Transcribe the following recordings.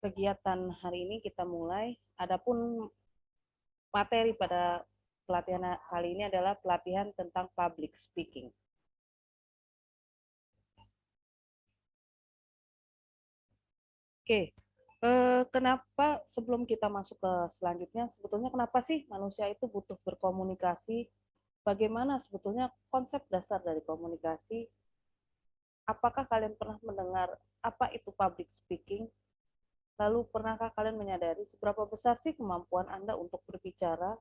kegiatan hari ini kita mulai. Adapun materi pada pelatihan kali ini adalah pelatihan tentang public speaking. Oke, kenapa sebelum kita masuk ke selanjutnya, sebetulnya kenapa sih manusia itu butuh berkomunikasi? Bagaimana sebetulnya konsep dasar dari komunikasi? Apakah kalian pernah mendengar apa itu public speaking? Lalu pernahkah kalian menyadari seberapa besar sih kemampuan Anda untuk berbicara?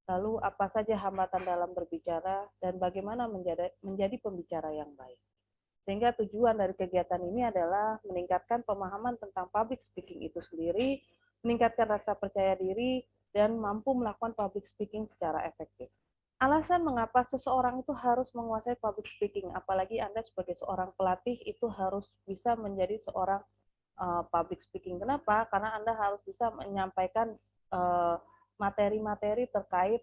Lalu apa saja hambatan dalam berbicara dan bagaimana menjadi pembicara yang baik? Sehingga tujuan dari kegiatan ini adalah meningkatkan pemahaman tentang public speaking itu sendiri, meningkatkan rasa percaya diri, dan mampu melakukan public speaking secara efektif. Alasan mengapa seseorang itu harus menguasai public speaking, apalagi Anda sebagai seorang pelatih itu harus bisa menjadi seorang public speaking. Kenapa? Karena Anda harus bisa menyampaikan materi-materi terkait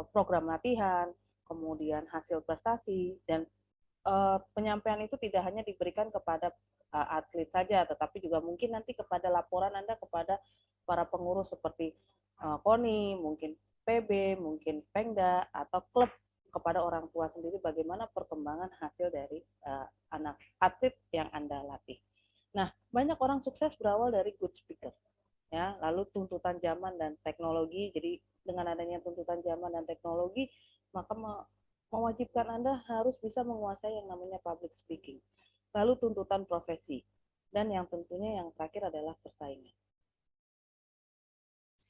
program latihan, kemudian hasil prestasi, dan penyampaian itu tidak hanya diberikan kepada atlet saja, tetapi juga mungkin nanti kepada laporan Anda kepada para pengurus seperti KONI, mungkin PB, mungkin Pengda, atau klub, kepada orang tua sendiri bagaimana perkembangan hasil dari anak atlet yang Anda latih. Nah, banyak orang sukses berawal dari good speaker. Ya, lalu tuntutan zaman dan teknologi. Jadi dengan adanya tuntutan zaman dan teknologi, maka mewajibkan Anda harus bisa menguasai yang namanya public speaking. Lalu tuntutan profesi. Dan yang tentunya yang terakhir adalah persaingan.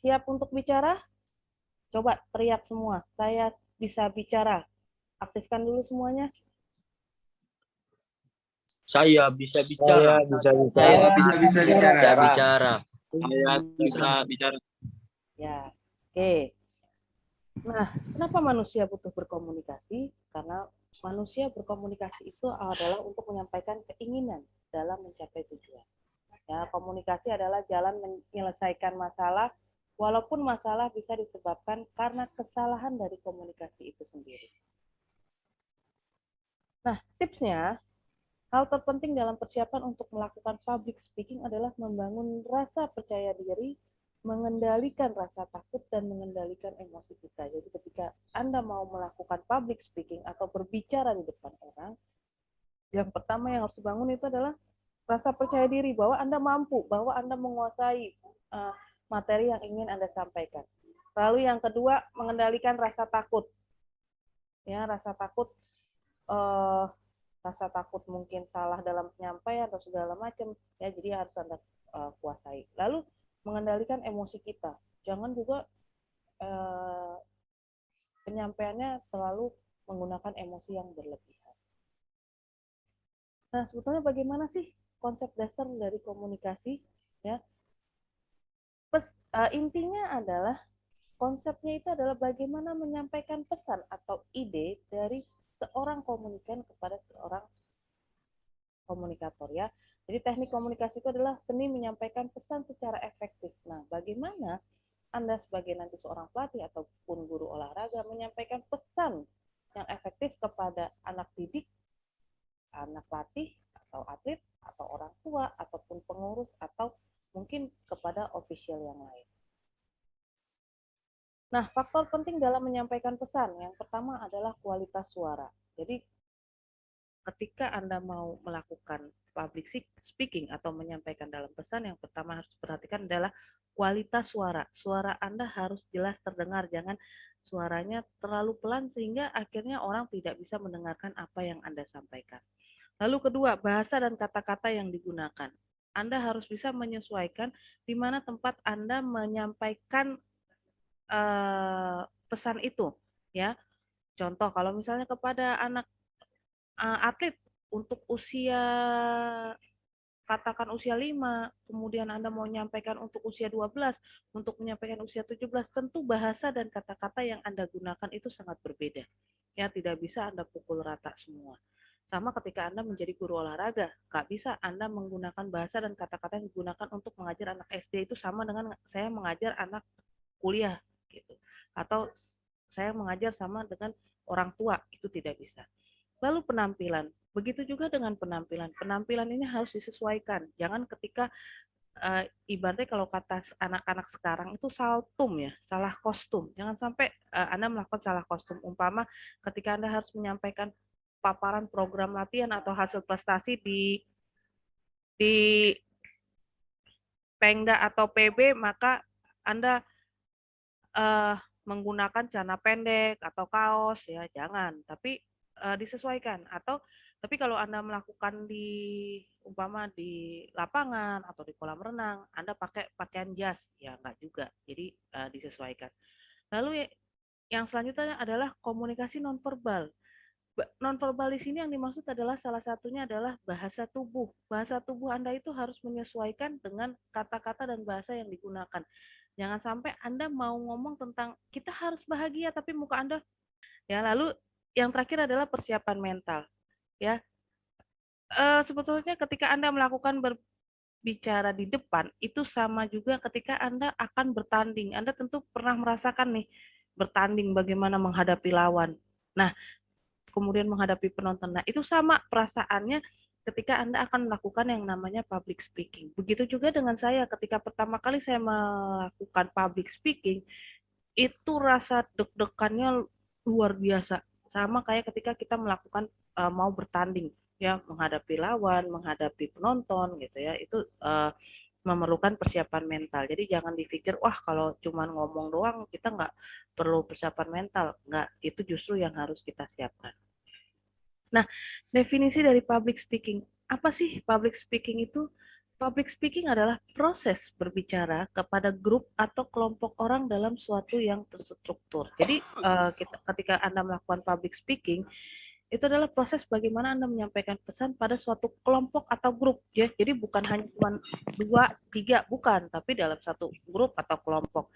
Siap untuk bicara? Coba teriak semua. Saya bisa bicara. Aktifkan dulu semuanya. Saya bisa bicara. Saya bisa Saya bicara. bisa bicara. Bicara. Saya bisa bicara. Ya, oke. Nah, kenapa manusia butuh berkomunikasi? Karena manusia berkomunikasi itu adalah untuk menyampaikan keinginan dalam mencapai tujuan. Ya, komunikasi adalah jalan menyelesaikan masalah, walaupun masalah bisa disebabkan karena kesalahan dari komunikasi itu sendiri. Nah, tipsnya, hal terpenting dalam persiapan untuk melakukan public speaking adalah membangun rasa percaya diri, mengendalikan rasa takut, dan mengendalikan emosi kita. Jadi ketika Anda mau melakukan public speaking atau berbicara di depan orang, yang pertama yang harus dibangun itu adalah rasa percaya diri bahwa Anda mampu, bahwa Anda menguasai materi yang ingin Anda sampaikan. Lalu yang kedua, mengendalikan rasa takut. Ya, rasa takut mungkin salah dalam penyampaian atau segala macam, ya, jadi harus Anda kuasai. Lalu mengendalikan emosi kita, jangan juga penyampaiannya selalu menggunakan emosi yang berlebihan. Nah, sebetulnya bagaimana sih konsep dasar dari komunikasi? Ya, intinya adalah konsepnya itu adalah bagaimana menyampaikan pesan atau ide dari seorang komunikan kepada seorang komunikator, ya. Jadi teknik komunikasi itu adalah seni menyampaikan pesan secara efektif. Nah, bagaimana Anda sebagai nanti seorang pelatih ataupun guru olahraga menyampaikan pesan yang efektif kepada anak didik, anak pelatih, atau atlet, atau orang tua, ataupun pengurus, atau mungkin kepada official yang lain. Nah, faktor penting dalam menyampaikan pesan, yang pertama adalah kualitas suara. Jadi, ketika Anda mau melakukan public speaking atau menyampaikan dalam pesan, yang pertama harus diperhatikan adalah kualitas suara. Suara Anda harus jelas terdengar, jangan suaranya terlalu pelan sehingga akhirnya orang tidak bisa mendengarkan apa yang Anda sampaikan. Lalu kedua, bahasa dan kata-kata yang digunakan. Anda harus bisa menyesuaikan di mana tempat Anda menyampaikan pesan itu, ya. Contoh, kalau misalnya kepada anak atlet untuk usia, katakan usia 5, kemudian Anda mau menyampaikan untuk usia 12, untuk menyampaikan usia 17, tentu bahasa dan kata-kata yang Anda gunakan itu sangat berbeda. Ya, tidak bisa Anda pukul rata semua. Sama ketika Anda menjadi guru olahraga, nggak bisa Anda menggunakan bahasa dan kata-kata yang digunakan untuk mengajar anak SD itu sama dengan saya mengajar anak kuliah, gitu. Atau saya mengajar sama dengan orang tua, itu tidak bisa. Lalu penampilan, begitu juga dengan penampilan. Penampilan ini harus disesuaikan. Jangan ketika ibaratnya kalau kata anak-anak sekarang itu saltum ya, salah kostum. Jangan sampai Anda melakukan salah kostum. Umpama ketika Anda harus menyampaikan paparan program latihan atau hasil prestasi di Pengda atau PB, maka Anda menggunakan celana pendek atau kaos ya, jangan. Tapi disesuaikan. Tapi kalau Anda melakukan umpama di lapangan atau di kolam renang, Anda pakai pakaian jas, ya enggak juga. Jadi disesuaikan. Lalu yang selanjutnya adalah komunikasi nonverbal. Nonverbal di sini yang dimaksud adalah salah satunya adalah bahasa tubuh. Bahasa tubuh Anda itu harus menyesuaikan dengan kata-kata dan bahasa yang digunakan. Jangan sampai Anda mau ngomong tentang kita harus bahagia tapi muka Anda ya. Lalu yang terakhir adalah persiapan mental ya. Sebetulnya ketika Anda melakukan berbicara di depan itu sama juga ketika Anda akan bertanding. Anda tentu pernah merasakan nih bertanding bagaimana menghadapi lawan. Nah, kemudian menghadapi penonton. Nah, itu sama perasaannya ketika Anda akan melakukan yang namanya public speaking. Begitu juga dengan saya ketika pertama kali saya melakukan public speaking, itu rasa deg-degannya luar biasa. Sama kayak ketika kita melakukan mau bertanding ya, menghadapi lawan, menghadapi penonton gitu ya. Itu memerlukan persiapan mental. Jadi jangan dipikir, wah kalau cuma ngomong doang kita nggak perlu persiapan mental. Nggak, itu justru yang harus kita siapkan. Nah, definisi dari public speaking. Apa sih public speaking itu? Public speaking adalah proses berbicara kepada grup atau kelompok orang dalam suatu yang terstruktur. Jadi, ketika Anda melakukan public speaking, itu adalah proses bagaimana Anda menyampaikan pesan pada suatu kelompok atau grup. Ya. Jadi bukan hanya cuma 2, 3, bukan, tapi dalam satu grup atau kelompok.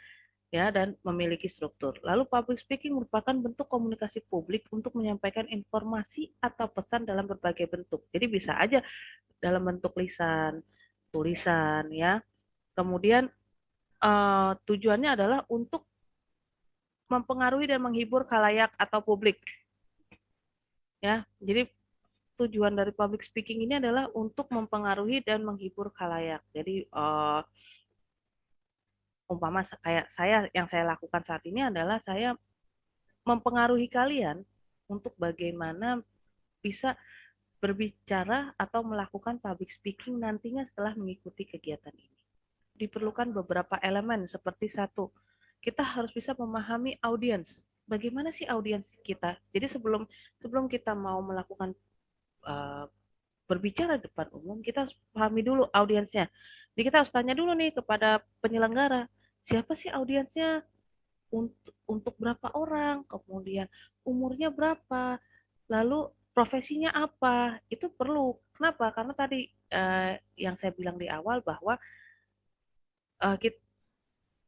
Ya, dan memiliki struktur. Lalu public speaking merupakan bentuk komunikasi publik untuk menyampaikan informasi atau pesan dalam berbagai bentuk. Jadi bisa aja dalam bentuk lisan, tulisan, ya. Kemudian tujuannya adalah untuk mempengaruhi dan menghibur khalayak atau publik. Ya, jadi tujuan dari public speaking ini adalah untuk mempengaruhi dan menghibur khalayak. Jadi umpama kayak yang saya lakukan saat ini adalah saya mempengaruhi kalian untuk bagaimana bisa berbicara atau melakukan public speaking nantinya setelah mengikuti kegiatan ini. Diperlukan beberapa elemen seperti satu, kita harus bisa memahami audiens. Bagaimana sih audiens kita? Jadi sebelum kita mau melakukan berbicara di depan umum, kita harus pahami dulu audiensnya. Jadi kita harus tanya dulu nih kepada penyelenggara, siapa sih audiensnya? Untuk berapa orang, kemudian umurnya berapa, lalu profesinya apa, itu perlu. Kenapa? Karena tadi yang saya bilang di awal bahwa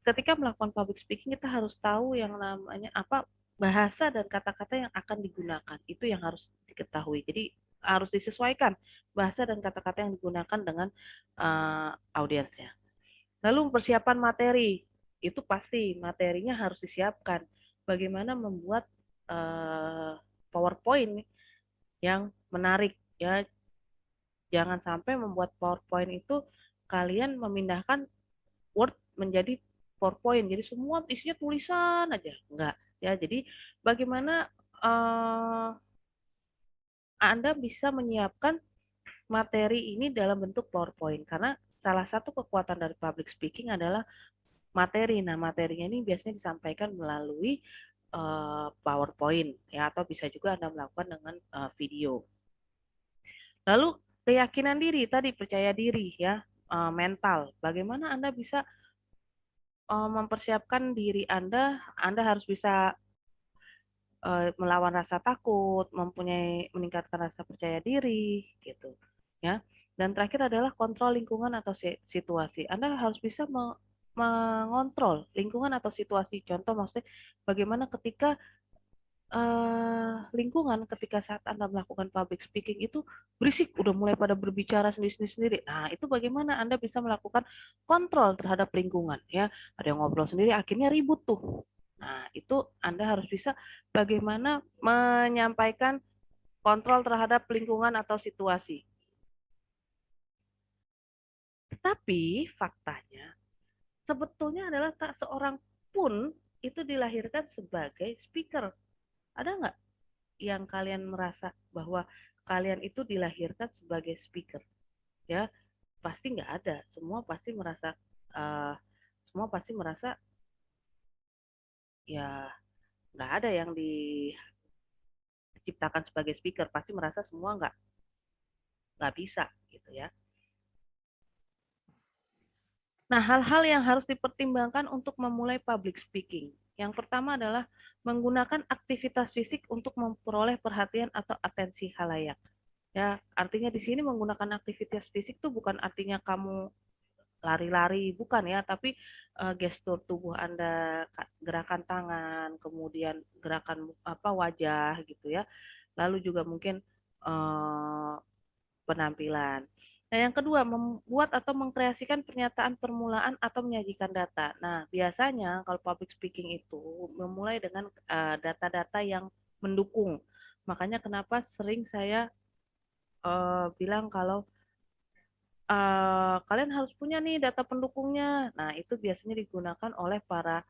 ketika melakukan public speaking kita harus tahu yang namanya apa bahasa dan kata-kata yang akan digunakan. Itu yang harus diketahui. Jadi harus disesuaikan bahasa dan kata-kata yang digunakan dengan audiensnya. Lalu persiapan materi, itu pasti materinya harus disiapkan. Bagaimana membuat PowerPoint yang menarik ya. Jangan sampai membuat PowerPoint itu kalian memindahkan Word menjadi PowerPoint. Jadi semua isinya tulisan aja. Enggak. Ya, jadi bagaimana Anda bisa menyiapkan materi ini dalam bentuk PowerPoint karena salah satu kekuatan dari public speaking adalah materi. Nah, materinya ini biasanya disampaikan melalui PowerPoint ya atau bisa juga Anda melakukan dengan video. Lalu keyakinan diri tadi, percaya diri ya, mental. Bagaimana Anda bisa mempersiapkan diri Anda harus bisa melawan rasa takut, meningkatkan rasa percaya diri gitu ya. Dan terakhir adalah kontrol lingkungan atau situasi. Anda harus bisa mengontrol lingkungan atau situasi. Contoh maksudnya bagaimana ketika lingkungan ketika saat Anda melakukan public speaking itu berisik, udah mulai pada berbicara sendiri-sendiri. Nah, itu bagaimana Anda bisa melakukan kontrol terhadap lingkungan ya. Ada yang ngobrol sendiri akhirnya ribut tuh. Nah, itu Anda harus bisa bagaimana menyampaikan kontrol terhadap lingkungan atau situasi. Tapi faktanya sebetulnya adalah tak seorang pun itu dilahirkan sebagai speaker. Ada nggak yang kalian merasa bahwa kalian itu dilahirkan sebagai speaker? Ya, pasti nggak ada. Uh, semua pasti merasa ya nggak ada yang diciptakan sebagai speaker. Pasti merasa semua nggak bisa gitu ya. Nah, hal-hal yang harus dipertimbangkan untuk memulai public speaking. Yang pertama adalah menggunakan aktivitas fisik untuk memperoleh perhatian atau atensi khalayak. Ya, artinya di sini menggunakan aktivitas fisik itu bukan artinya kamu lari-lari, bukan ya, tapi gestur tubuh Anda, gerakan tangan, kemudian gerakan wajah gitu ya. Lalu juga mungkin penampilan. Nah, yang kedua, membuat atau mengkreasikan pernyataan permulaan atau menyajikan data. Nah, biasanya kalau public speaking itu memulai dengan data-data yang mendukung. Makanya kenapa sering saya bilang kalau kalian harus punya nih data pendukungnya. Nah, itu biasanya digunakan oleh para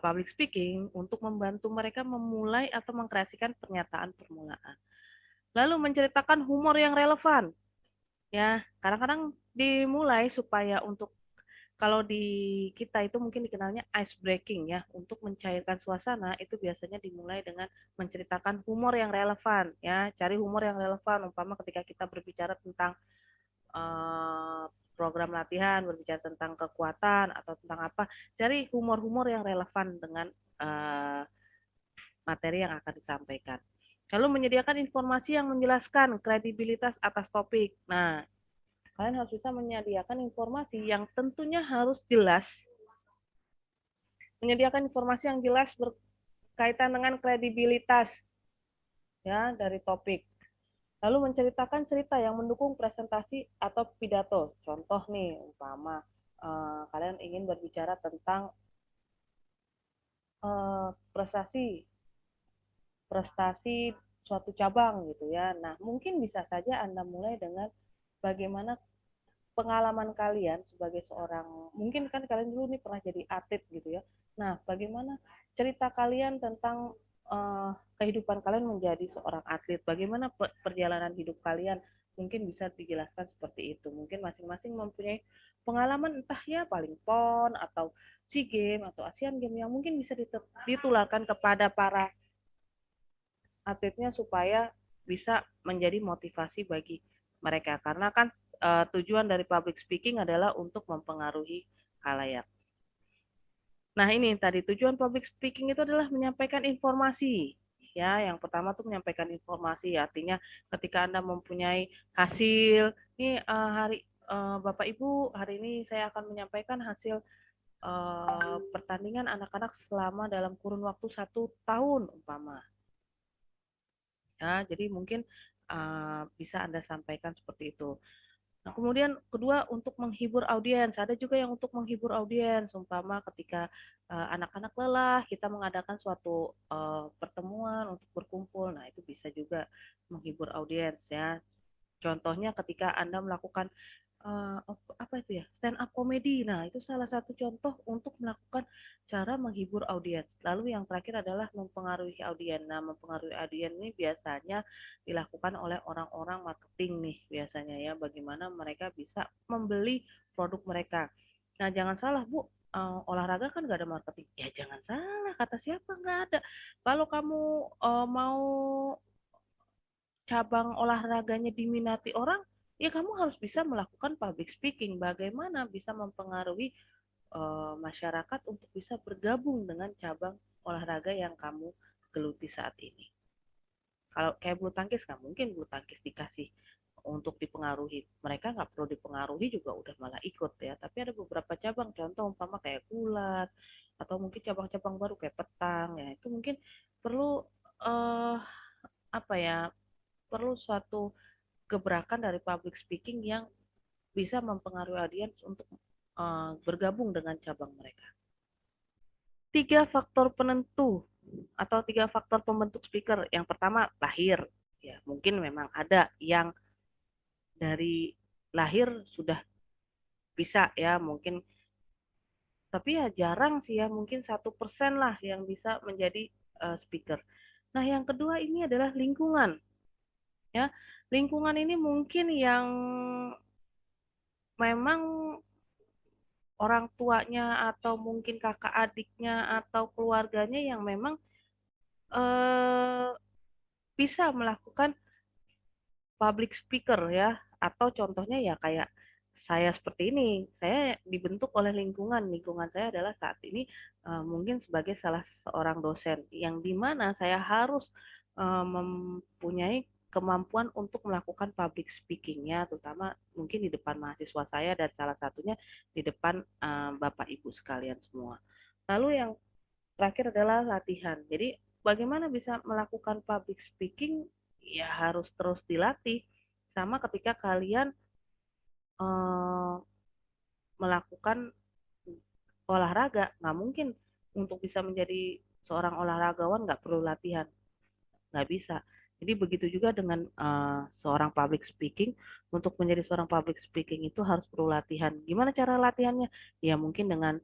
public speaking untuk membantu mereka memulai atau mengkreasikan pernyataan permulaan. Lalu menceritakan humor yang relevan. Ya, kadang-kadang dimulai supaya untuk kalau di kita itu mungkin dikenalnya ice breaking ya, untuk mencairkan suasana itu biasanya dimulai dengan menceritakan humor yang relevan ya, cari humor yang relevan umpama ketika kita berbicara tentang uh, program latihan, berbicara tentang kekuatan atau tentang apa, cari humor-humor yang relevan dengan uh, materi yang akan disampaikan. Lalu menyediakan informasi yang menjelaskan kredibilitas atas topik. Nah, kalian harus bisa menyediakan informasi yang tentunya harus jelas. Menyediakan informasi yang jelas berkaitan dengan kredibilitas ya dari topik. Lalu menceritakan cerita yang mendukung presentasi atau pidato. Contoh nih, umpama kalian ingin berbicara tentang prestasi prestasi suatu cabang gitu ya. Nah, mungkin bisa saja Anda mulai dengan bagaimana pengalaman kalian sebagai seorang, mungkin kan kalian dulu nih pernah jadi atlet gitu ya. Nah, bagaimana cerita kalian tentang kehidupan kalian menjadi seorang atlet, bagaimana perjalanan hidup kalian, mungkin bisa dijelaskan seperti itu. Mungkin masing-masing mempunyai pengalaman entah ya paling PON atau SEA Games atau Asian Games yang mungkin bisa ditularkan kepada para atletnya supaya bisa menjadi motivasi bagi mereka. Karena kan tujuan dari public speaking adalah untuk mempengaruhi khalayak. Nah, ini tadi tujuan public speaking itu adalah menyampaikan informasi. Ya, yang pertama tuh menyampaikan informasi, artinya ketika Anda mempunyai hasil, nih Bapak Ibu, hari ini saya akan menyampaikan hasil pertandingan anak-anak selama dalam kurun waktu 1 tahun umpama. Ya, jadi mungkin bisa Anda sampaikan seperti itu. Nah, kemudian kedua untuk menghibur audiens. Ada juga yang untuk menghibur audiens, umpama ketika anak-anak lelah, kita mengadakan suatu pertemuan untuk berkumpul. Nah, itu bisa juga menghibur audiens ya. Contohnya ketika Anda melakukan apa itu ya, stand up comedy. Nah, itu salah satu contoh untuk melakukan cara menghibur audiens. Lalu yang terakhir adalah mempengaruhi audiens. Nah, mempengaruhi audiens ini biasanya dilakukan oleh orang-orang marketing nih biasanya ya, bagaimana mereka bisa membeli produk mereka. Nah, jangan salah Bu, olahraga kan nggak ada marketing. Ya jangan salah, kata siapa nggak ada. Kalau kamu mau cabang olahraganya diminati orang, ya kamu harus bisa melakukan public speaking. Bagaimana bisa mempengaruhi masyarakat untuk bisa bergabung dengan cabang olahraga yang kamu geluti saat ini. Kalau kayak bulu tangkis, nggak mungkin bulu tangkis dikasih untuk dipengaruhi. Mereka nggak perlu dipengaruhi juga udah malah ikut ya. Tapi ada beberapa cabang, contoh umpama kayak gulat, atau mungkin cabang-cabang baru kayak petang ya. Itu mungkin perlu uh, apa ya, perlu suatu gebrakan dari public speaking yang bisa mempengaruhi audiens untuk bergabung dengan cabang mereka. 3 faktor penentu atau 3 faktor pembentuk speaker. Yang pertama lahir, ya mungkin memang ada yang dari lahir sudah bisa ya mungkin, tapi ya jarang sih ya, mungkin 1% lah yang bisa menjadi speaker. Nah, yang kedua ini adalah lingkungan ya. Lingkungan ini mungkin yang memang orang tuanya atau mungkin kakak adiknya atau keluarganya yang memang eh, bisa melakukan public speaker ya, atau contohnya ya kayak saya seperti ini, saya dibentuk oleh lingkungan saya adalah saat ini mungkin sebagai salah seorang dosen yang dimana saya harus mempunyai kemampuan untuk melakukan public speaking-nya, terutama mungkin di depan mahasiswa saya dan salah satunya di depan Bapak Ibu sekalian semua. Lalu yang terakhir adalah latihan. Jadi bagaimana bisa melakukan public speaking ya harus terus dilatih. Sama ketika kalian eh, melakukan olahraga, nggak mungkin untuk bisa menjadi seorang olahragawan nggak perlu latihan, nggak bisa. Jadi begitu juga dengan seorang public speaking. Untuk menjadi seorang public speaking itu harus perlu latihan. Gimana cara latihannya? Ya mungkin dengan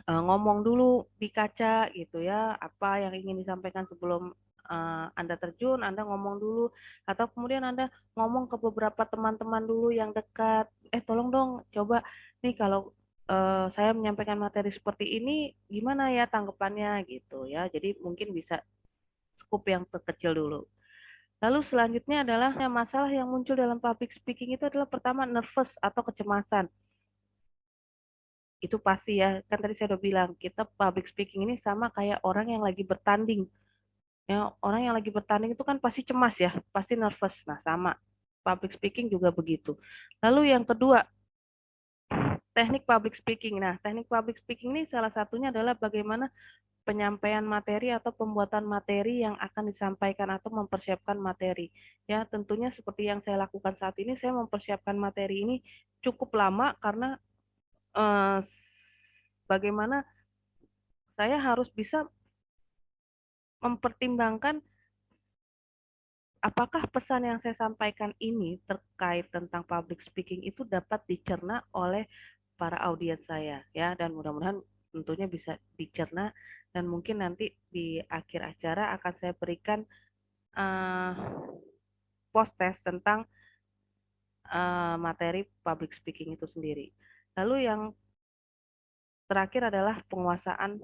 ngomong dulu di kaca gitu ya, apa yang ingin disampaikan sebelum Anda terjun, Anda ngomong dulu, atau kemudian Anda ngomong ke beberapa teman-teman dulu yang dekat, tolong dong coba nih kalau saya menyampaikan materi seperti ini, gimana ya tanggapannya gitu ya. Jadi mungkin bisa skup yang terkecil dulu. Lalu selanjutnya adalah masalah yang muncul dalam public speaking itu adalah pertama nervous atau kecemasan. Itu pasti ya, kan tadi saya udah bilang kita public speaking ini sama kayak orang yang lagi bertanding ya. Orang yang lagi bertanding itu kan pasti cemas ya, pasti nervous. Nah, sama public speaking juga begitu. Lalu yang kedua, teknik public speaking. Nah, teknik public speaking ini salah satunya adalah bagaimana penyampaian materi atau pembuatan materi yang akan disampaikan atau mempersiapkan materi. Ya, tentunya seperti yang saya lakukan saat ini, saya mempersiapkan materi ini cukup lama karena eh, bagaimana saya harus bisa mempertimbangkan apakah pesan yang saya sampaikan ini terkait tentang public speaking itu dapat dicerna oleh para audiens saya ya, dan mudah-mudahan tentunya bisa dicerna, dan mungkin nanti di akhir acara akan saya berikan uh, post test tentang materi public speaking itu sendiri. Lalu yang terakhir adalah penguasaan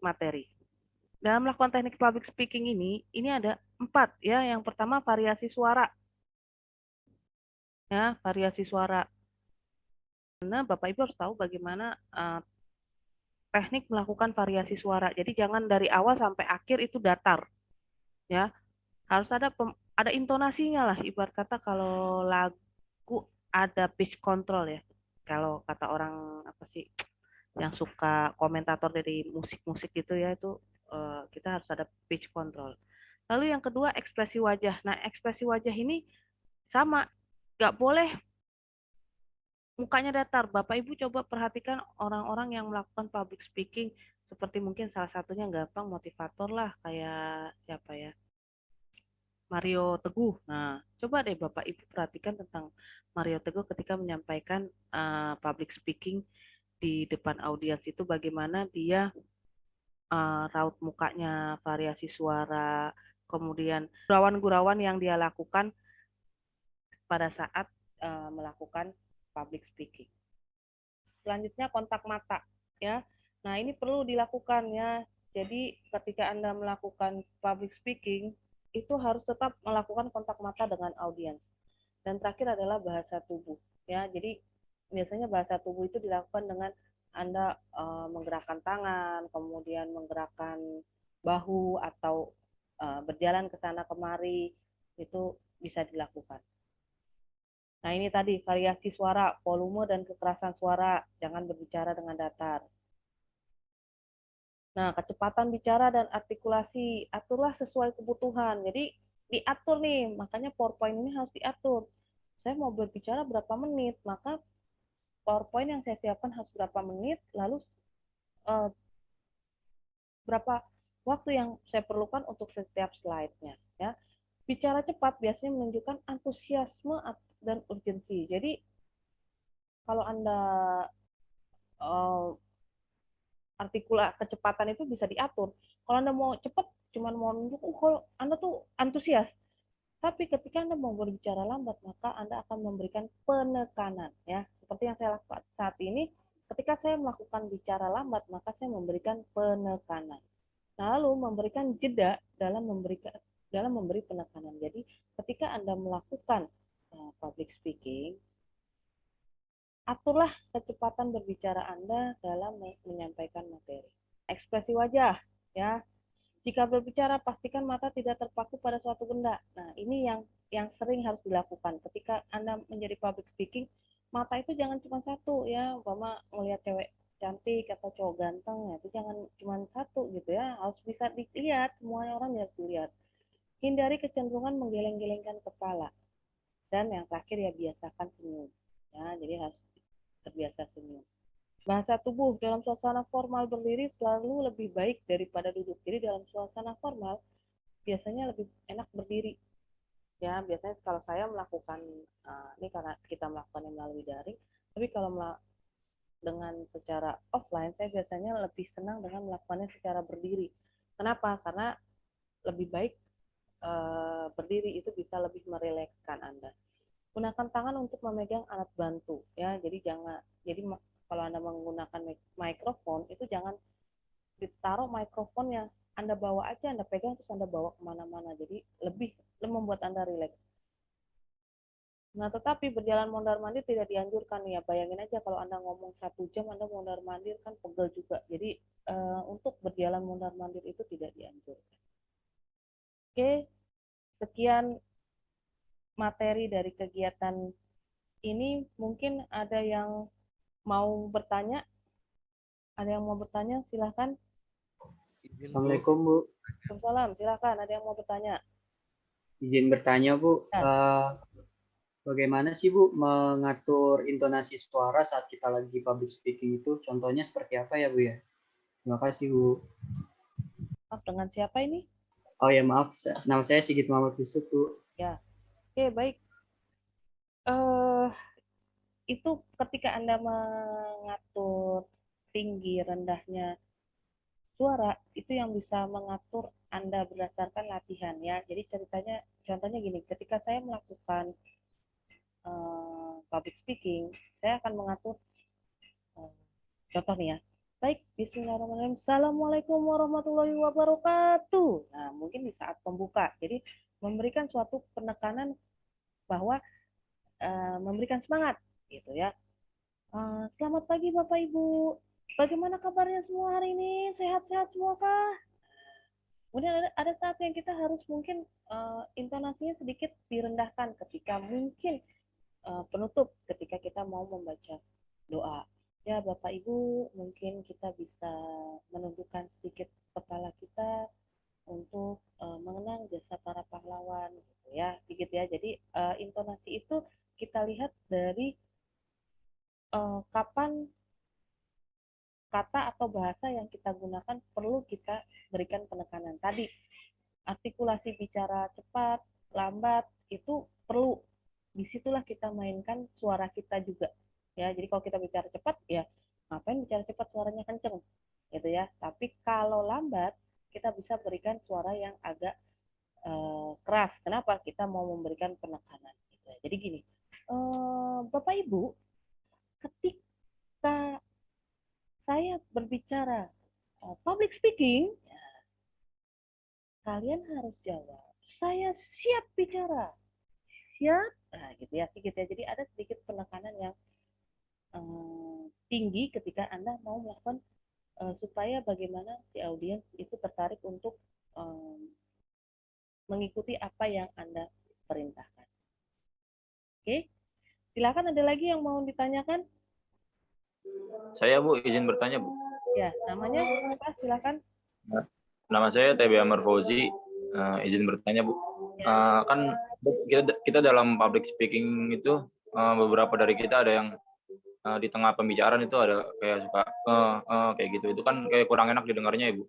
materi. Dalam melakukan teknik public speaking ini ada 4 ya. Yang pertama variasi suara ya, variasi suara. Karena Bapak Ibu harus tahu bagaimana teknik melakukan variasi suara. Jadi jangan dari awal sampai akhir itu datar ya. Harus ada intonasinya lah. Ibarat kata kalau lagu ada pitch control ya. Kalau kata orang apa sih yang suka komentator dari musik-musik itu ya, itu kita harus ada pitch control. Lalu yang kedua ekspresi wajah. Nah, ekspresi wajah ini sama, nggak boleh mukanya datar. Bapak Ibu coba perhatikan orang-orang yang melakukan public speaking, seperti mungkin salah satunya gampang motivator lah, kayak siapa ya? Mario Teguh. Nah, coba deh Bapak Ibu perhatikan tentang Mario Teguh ketika menyampaikan public speaking di depan audiens itu, bagaimana dia raut mukanya, variasi suara, kemudian gurauan-gurauan yang dia lakukan pada saat melakukan public speaking. Selanjutnya kontak mata ya. Nah, ini perlu dilakukan ya. Jadi ketika Anda melakukan public speaking itu harus tetap melakukan kontak mata dengan audiens. Dan terakhir adalah bahasa tubuh ya. Jadi biasanya bahasa tubuh itu dilakukan dengan Anda menggerakkan tangan, kemudian menggerakkan bahu atau berjalan ke sana kemari, itu bisa dilakukan. Nah, ini tadi variasi suara, volume dan kekerasan suara, jangan berbicara dengan datar. Nah, kecepatan bicara dan artikulasi, aturlah sesuai kebutuhan. Jadi diatur nih, makanya PowerPoint ini harus diatur. Saya mau berbicara berapa menit, maka PowerPoint yang saya siapkan harus berapa menit, lalu eh, berapa waktu yang saya perlukan untuk setiap slide-nya. Ya. Bicara cepat biasanya menunjukkan antusiasme dan urgensi. Jadi kalau Anda kecepatan itu bisa diatur. Kalau Anda mau cepat, cuman mau nunjuk, kalau Anda tuh antusias. Tapi ketika Anda mau berbicara lambat, maka Anda akan memberikan penekanan. Ya, seperti yang saya lakukan saat ini, ketika saya melakukan bicara lambat, maka saya memberikan penekanan. Nah, lalu memberikan jeda dalam memberi penekanan. Jadi, ketika Anda melakukan public speaking, aturlah kecepatan berbicara Anda dalam menyampaikan materi. Ekspresi wajah, ya. Jika berbicara, pastikan mata tidak terpaku pada suatu benda. Nah, ini yang sering harus dilakukan. Ketika Anda menjadi public speaking, mata itu jangan cuma satu, ya. Umpama melihat cewek cantik atau cowok ganteng, ya, itu jangan cuma satu gitu ya. Harus bisa dilihat, semuanya orang harus dilihat. Hindari kecenderungan menggeleng-gelengkan kepala. Dan yang terakhir ya biasakan senyum. Ya, jadi harus terbiasa senyum. Bahasa tubuh dalam suasana formal berdiri selalu lebih baik daripada duduk. Jadi dalam suasana formal biasanya lebih enak berdiri. Ya, biasanya kalau saya melakukan ini karena kita melakukannya melalui daring, tapi kalau dengan secara offline saya biasanya lebih senang dengan melakukannya secara berdiri. Kenapa? Karena lebih baik berdiri itu bisa lebih merilekskan Anda. Gunakan tangan untuk memegang alat bantu ya. Jadi kalau Anda menggunakan mikrofon itu jangan ditaruh mikrofon yang Anda bawa aja, Anda pegang terus Anda bawa kemana-mana. Jadi lebih membuat Anda rileks. Nah, tetapi berjalan mondar-mandir tidak dianjurkan ya. Bayangin aja kalau Anda ngomong 1 jam, Anda mondar-mandir kan pegel juga. Jadi untuk berjalan mondar-mandir itu tidak dianjurkan. Oke, sekian materi dari kegiatan ini. Mungkin ada yang mau bertanya? Ada yang mau bertanya? Silahkan. Assalamualaikum Bu. Waalaikumsalam. Silahkan. Ada yang mau bertanya? Izin bertanya Bu, Ya. bagaimana sih Bu mengatur intonasi suara saat kita lagi public speaking itu? Contohnya seperti apa ya Bu ya? Terima kasih Bu. Maaf, dengan siapa ini? Oh ya maaf, nama saya Sigit Muhammad Yusuf Bu. Ya. Oke, baik. Itu ketika Anda mengatur tinggi rendahnya suara, itu yang bisa mengatur Anda berdasarkan latihan ya. Jadi contohnya gini, ketika saya melakukan public speaking, saya akan mengatur contoh nih ya. Baik, bismillahirrahmanirrahim. Assalamualaikum warahmatullahi wabarakatuh. Nah, mungkin di saat pembuka. Jadi memberikan suatu penekanan bahwa memberikan semangat gitu ya. Selamat pagi Bapak Ibu. Bagaimana kabarnya semua hari ini? Sehat-sehat semua kah? Kemudian ada saat yang kita harus mungkin intonasinya sedikit direndahkan ketika mungkin penutup ketika kita mau membaca doa. Ya Bapak Ibu, mungkin kita bisa menundukkan sedikit kepala kita untuk mengenang jasa para pahlawan gitu ya. Begitu ya. Jadi intonasi itu kita lihat dari kapan kata atau bahasa yang kita gunakan perlu kita berikan penekanan. Tadi artikulasi bicara cepat, lambat itu perlu. Disitulah kita mainkan suara kita juga. Ya, jadi kalau kita bicara cepat ya ngapain bicara cepat suaranya kenceng gitu ya. Tapi kalau lambat kita bisa berikan suara yang agak keras. Kenapa? Kita mau memberikan penekanan. Gitu. Jadi gini, Bapak Ibu, ketika saya berbicara public speaking, kalian harus jawab, saya siap bicara. Siap? Nah, gitu ya. Jadi ada sedikit penekanan yang tinggi ketika Anda mau melakukan supaya bagaimana si audiens itu tertarik untuk mengikuti apa yang Anda perintahkan. Oke? Silakan, ada lagi yang mau ditanyakan? Saya Bu, izin bertanya Bu. Ya, namanya apa? Silakan. Nama saya TB Amar Fauzi. Izin bertanya Bu. Kan kita dalam public speaking itu beberapa dari kita ada yang di tengah pembicaraan itu ada kayak suka kayak gitu. Itu kan kayak kurang enak didengarnya ya Bu.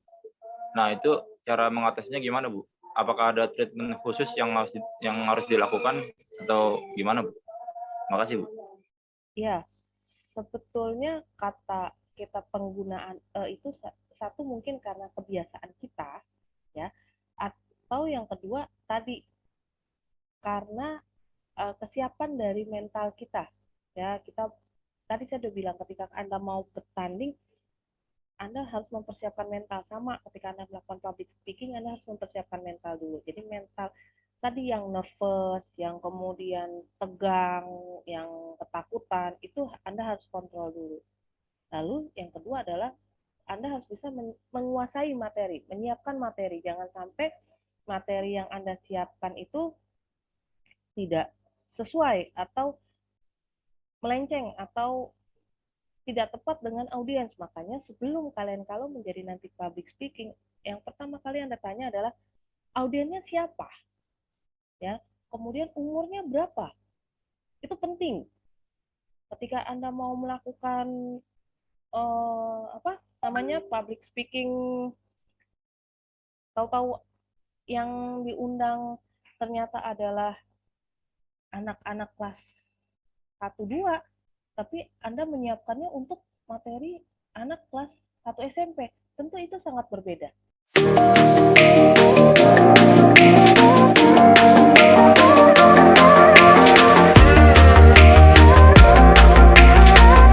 Nah itu cara mengatasinya gimana Bu? Apakah ada treatment khusus yang harus dilakukan atau gimana Bu? Makasih, Bu. Ya, sebetulnya kata kita penggunaan itu satu mungkin karena kebiasaan kita, ya, atau yang kedua tadi karena kesiapan dari mental kita, ya. Kita tadi saya udah bilang ketika Anda mau bertanding, Anda harus mempersiapkan mental. Sama ketika Anda melakukan public speaking, Anda harus mempersiapkan mental dulu. Jadi mental tadi yang nervous, yang kemudian tegang, yang ketakutan, itu Anda harus kontrol dulu. Lalu yang kedua adalah Anda harus bisa menguasai materi, menyiapkan materi. Jangan sampai materi yang Anda siapkan itu tidak sesuai atau melenceng atau tidak tepat dengan audiens. Makanya sebelum kalian kalau menjadi nanti public speaking, yang pertama kali Anda tanya adalah audiensnya siapa, ya. Kemudian umurnya berapa. Itu penting. Ketika Anda mau melakukan public speaking, tahu-tahu yang diundang ternyata adalah anak-anak kelas 1 2, tapi Anda menyiapkannya untuk materi anak kelas 1 SMP. Tentu itu sangat berbeda.